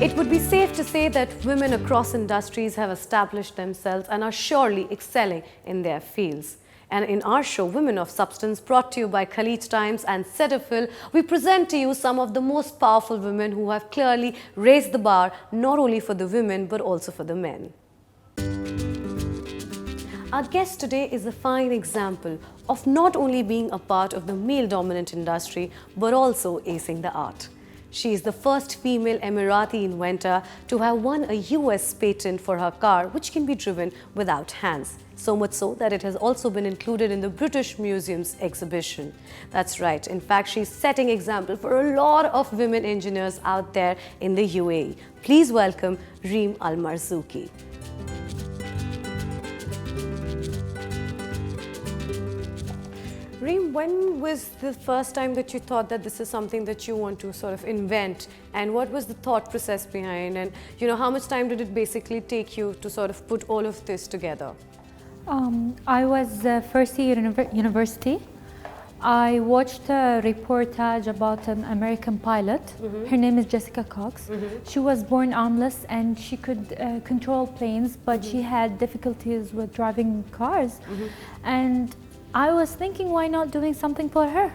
It would be safe to say that women across industries have established themselves and are surely excelling in their fields. And in our show, Women of Substance, brought to you by Khaleejtimes and Cetaphil, we present to you some of the most powerful women who have clearly raised the bar, not only for the women, but also for the men. Our guest today is a fine example of not only being a part of the male-dominant industry, but also acing the art. She is the first female Emirati inventor to have won a US patent for her car, which can be driven without hands. So much so that it has also been included in the British Museum's exhibition. That's right. In fact, she's setting example for a lot of women engineers out there in the UAE. Please welcome Reem Al Marzouqi. Reem, when was the first time that you thought that this is something that you want to sort of invent, and what was the thought process behind, and how much time did it basically take you to sort of put all of this together? I was first year university. I watched a reportage about an American pilot. Her name is Jessica Cox. She was born armless and she could control planes, but she had difficulties with driving cars. And I was thinking, why not doing something for her?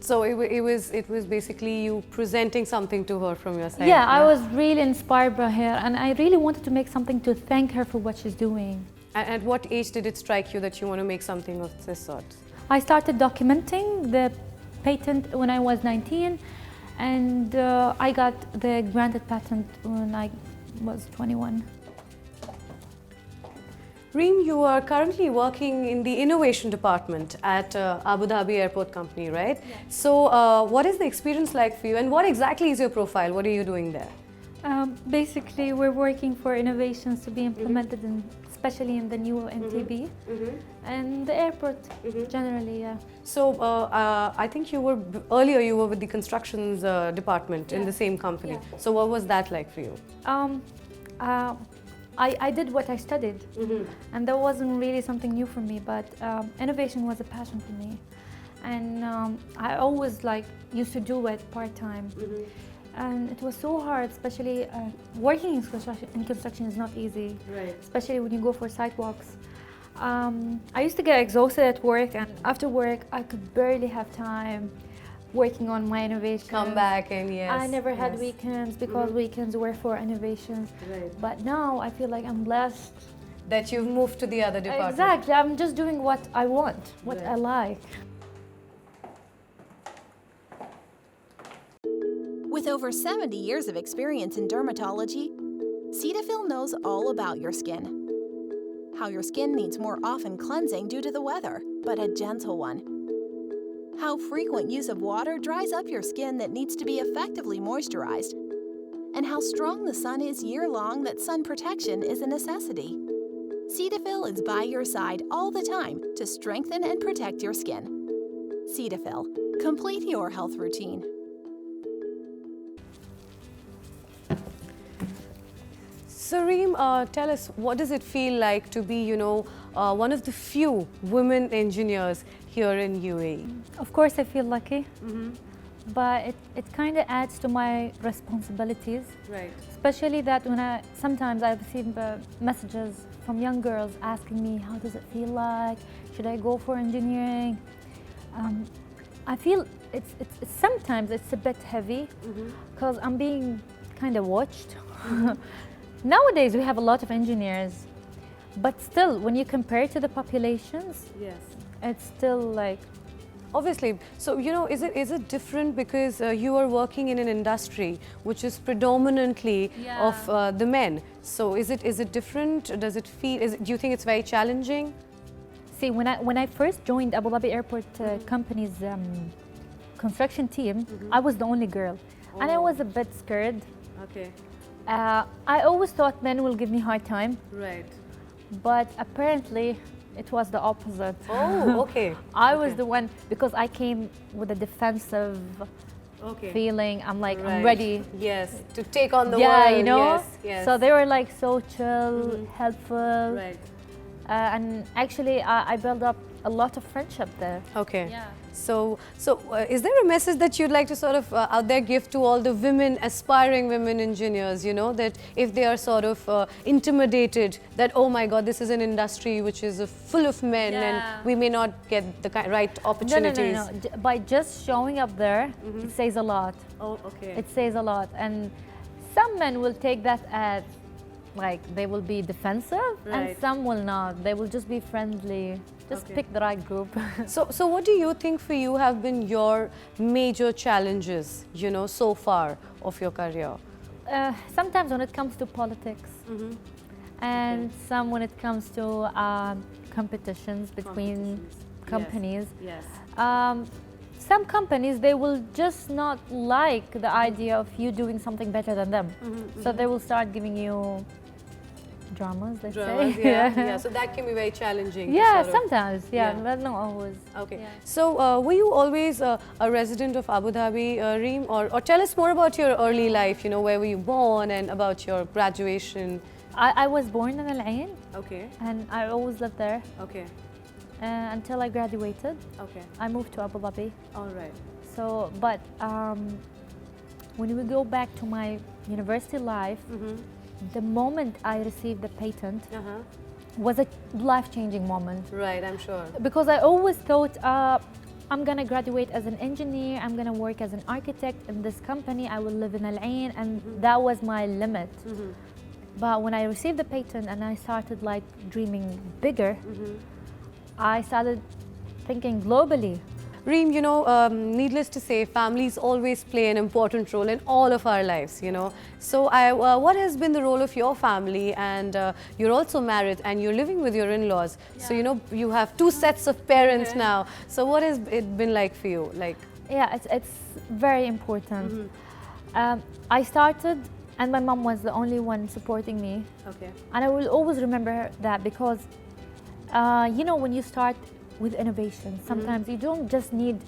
So it was basically you presenting something to her from your side. Yeah, I was really inspired by her, and I really wanted to make something to thank her for what she's doing. And at what age did it strike you that you want to make something of this sort? I started documenting the patent when I was 19, and I got the granted patent when I was 21. Reem, you are currently working in the innovation department at Abu Dhabi Airport Company, right? Yes. So what is the experience like for you, and what exactly is your profile? What are you doing there? Basically, we're working for innovations to be implemented especially in the new NTB and the airport generally, yeah. So I think earlier you were with the constructions department in the same company. Yeah. So what was that like for you? I did what I studied, and that wasn't really something new for me, but innovation was a passion for me. And I always used to do it part-time. And it was so hard, especially working in construction is not easy, right? Especially when you go for sidewalks. I used to get exhausted at work, and after work I could barely have time working on my innovation. Come back and yes. I never had weekends because weekends were for innovations. Right. But now I feel like I'm blessed. That you've moved to the other department. Exactly, I'm just doing what I want, what I like. With over 70 years of experience in dermatology, Cetaphil knows all about your skin. How your skin needs more often cleansing due to the weather, but a gentle one. How frequent use of water dries up your skin that needs to be effectively moisturized. And how strong the sun is year-long that sun protection is a necessity. Cetaphil is by your side all the time to strengthen and protect your skin. Cetaphil, complete your health routine. So Reem, tell us, what does it feel like to be, one of the few women engineers here in UAE? Of course, I feel lucky, but it kind of adds to my responsibilities. Right. Especially that when sometimes I receive messages from young girls asking me, how does it feel like? Should I go for engineering? I feel sometimes it's a bit heavy because I'm being kind of watched. Nowadays, we have a lot of engineers, but still, when you compare it to the populations, yes, it's still like... Obviously. So, is it different because you are working in an industry which is predominantly of the men? So, is it different? Does it feel, do you think it's very challenging? See, when I first joined Abu Dhabi Airport Company's construction team, I was the only girl, and I was a bit scared. Okay. I always thought men will give me a hard time. Right. But apparently, it was the opposite. Oh, okay. I was the one, because I came with a defensive feeling. I'm like, I'm ready. Yes, to take on the world. Yeah, Yes, yes. So they were like so chill, helpful. Right. And actually, I built up a lot of friendship there. Okay. Yeah. So is there a message that you'd like to sort of out there give to all the women, aspiring women engineers, you know, that if they are sort of intimidated that, oh my God, this is an industry which is full of men and we may not get the right opportunities? No. By just showing up there, it says a lot. Oh, okay. It says a lot. And some men will take that as like they will be defensive, and some will not. They will just be friendly. Just pick the right group. So what do you think for you have been your major challenges, you know, so far of your career? Sometimes when it comes to politics, and some when it comes to competitions between companies. Yes. Some companies, they will just not like the idea of you doing something better than them. So they will start giving you dramas, let's say. Yeah. So that can be very challenging. Yeah, sometimes, but not always. Okay. Yeah. So were you always a resident of Abu Dhabi, Reem? Or tell us more about your early life, you know, where were you born and about your graduation? I was born in Al Ain. Okay. And I always lived there. Okay. Until I graduated. Okay. I moved to Abu Dhabi. All right. So, but when we go back to my university life, the moment I received the patent was a life-changing moment. Right, I'm sure. Because I always thought, I'm gonna graduate as an engineer, I'm gonna work as an architect in this company, I will live in Al Ain, and that was my limit. But when I received the patent and I started like dreaming bigger, I started thinking globally. Reem, you know, needless to say, families always play an important role in all of our lives, you know. So what has been the role of your family? And you're also married and you're living with your in-laws. So, you know, you have two sets of parents now. So what has it been like for you? Like, yeah, it's very important. I started, and my mom was the only one supporting me. okay. And I will always remember that because, you know, when you start with innovation, sometimes you don't just need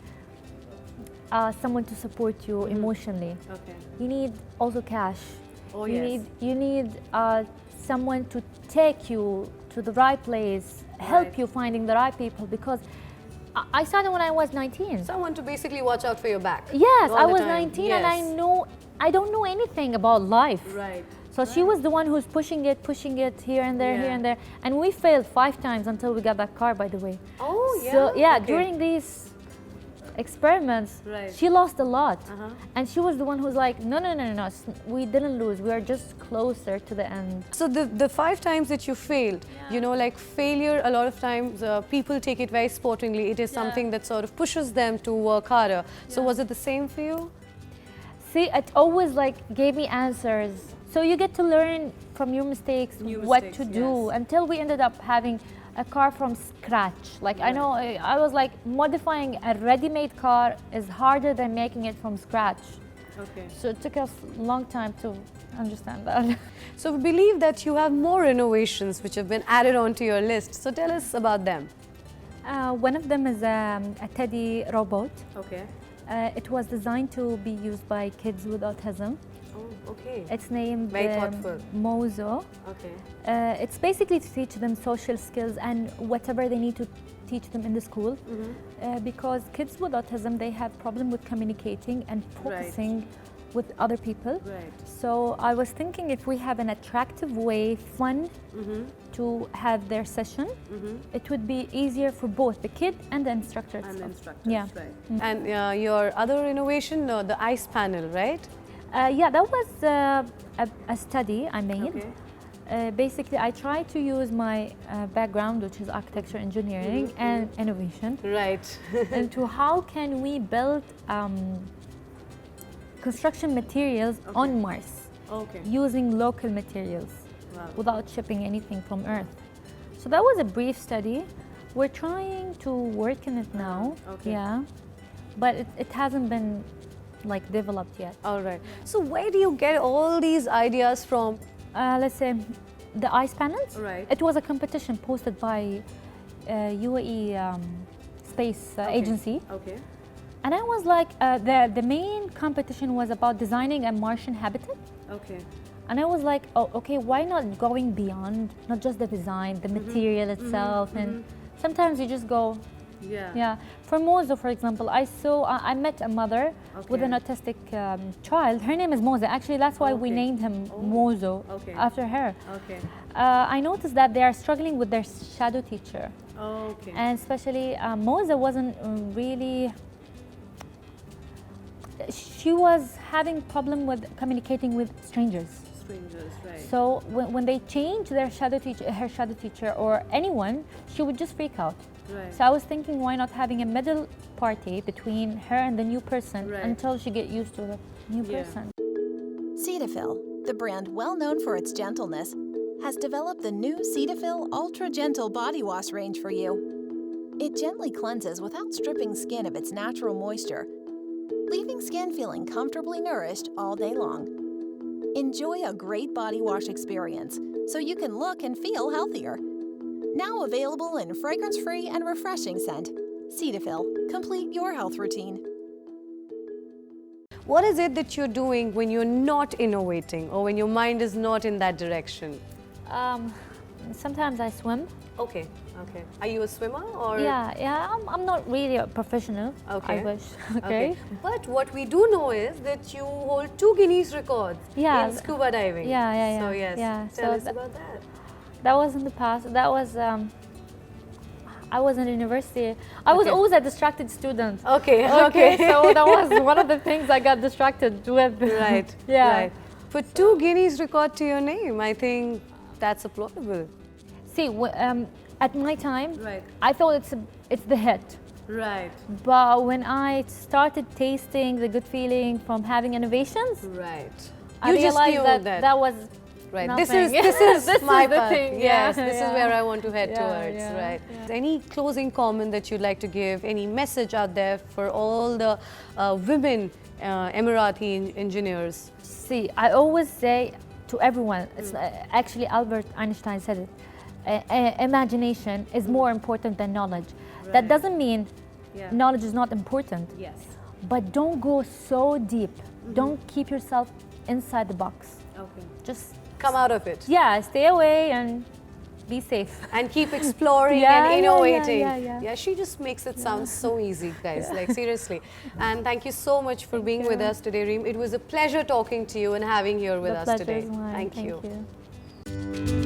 someone to support you emotionally. Okay. You need also cash. Oh, you need someone to take you to the right place, help you finding the right people, because I started when I was 19. Someone to basically watch out for your back. Yes, all I the was time. 19 and I don't know anything about life. Right. So she was the one who's pushing it here and there, here and there. And we failed 5 times until we got that car, by the way. Oh, yeah? So, yeah, Okay. during these experiments, she lost a lot. And she was the one who's like, no, we didn't lose. We are just closer to the end. So the 5 times that you failed, you know, like failure, a lot of times people take it very sportingly. It is something that sort of pushes them to work harder. So was it the same for you? See, it always like gave me answers. So you get to learn from your mistakes what to do, until we ended up having a car from scratch. Like I know, I was like, modifying a ready-made car is harder than making it from scratch. Okay. So it took us a long time to understand that. So we believe that you have more innovations which have been added onto your list. So tell us about them. One of them is a teddy robot. Okay. It was designed to be used by kids with autism. Oh, okay. It's named Very thoughtful. Mozo. Okay. It's basically to teach them social skills and whatever they need to teach them in the school. Because kids with autism, they have problem with communicating and focusing with other people. Right. So I was thinking if we have an attractive way, fun, to have their session, it would be easier for both the kid and the instructor. And the instructors, yeah. right. And your other innovation, the ice panel, right? Yeah, that was a study I made. Okay. Basically, I tried to use my background, which is architecture, engineering, and innovation. Right. into how can we build construction materials on Mars using local materials without shipping anything from Earth. So that was a brief study. We're trying to work in it now. Yeah, but it hasn't been like developed yet. All right. So where do you get all these ideas from? Let's say the ice panels. Right. It was a competition posted by UAE Space Agency. Okay. And I was like, the main competition was about designing a Martian habitat. Okay. And I was like, oh, okay, why not going beyond, not just the design, the material itself, and sometimes you just go, yeah. For Moza, for example, I met a mother with an autistic child. Her name is Moza. Actually, that's why we named him Mozo after her. Okay. I noticed that they are struggling with their shadow teacher. Okay. And especially Moza wasn't really, she was having problem with communicating with strangers. Right. So when they changed their shadow teacher, her shadow teacher or anyone, she would just freak out. Right. So I was thinking, why not having a middle party between her and the new person until she get used to the new person. Cetaphil, the brand well known for its gentleness, has developed the new Cetaphil Ultra Gentle Body Wash range for you. It gently cleanses without stripping skin of its natural moisture, leaving skin feeling comfortably nourished all day long. Enjoy a great body wash experience so you can look and feel healthier. Now available in fragrance-free and refreshing scent. Cetaphil, complete your health routine. What is it that you're doing when you're not innovating or when your mind is not in that direction? Sometimes I swim. Okay. Are you a swimmer or? Yeah. I'm not really a professional. Okay. I wish. Okay. But what we do know is that you hold 2 Guinness records in scuba diving. Yeah. So yes, Yeah. tell us about that. That was in the past. That was I was in university. I was always a distracted student. Okay. So that was one of the things I got distracted with. Right. Yeah. Right. Put 2 Guinness record to your name. I think that's applaudable. See, at my time, Right. I thought it's the hit. Right. But when I started tasting the good feeling from having innovations, Right. I You just realized knew that that was right. nothing. This is my the path. thing. Yes, Yeah, this is where I want to head towards. yeah, Right. yeah. Any closing comment that you'd like to give? Any message out there for all the women Emirati engineers? See, I always say to everyone, it's actually Albert Einstein said it, imagination is more important than knowledge. That doesn't mean knowledge is not important. Yes. But don't go so deep. Don't keep yourself inside the box. Okay. Just Come out of it. stay away and be safe. And keep exploring Yeah, and innovating. yeah. She just makes it sound so easy, guys. Like, seriously. And thank you so much for being with us today, Reem. It was a pleasure talking to you and having you here with us The pleasure today. is mine. Thank you. You.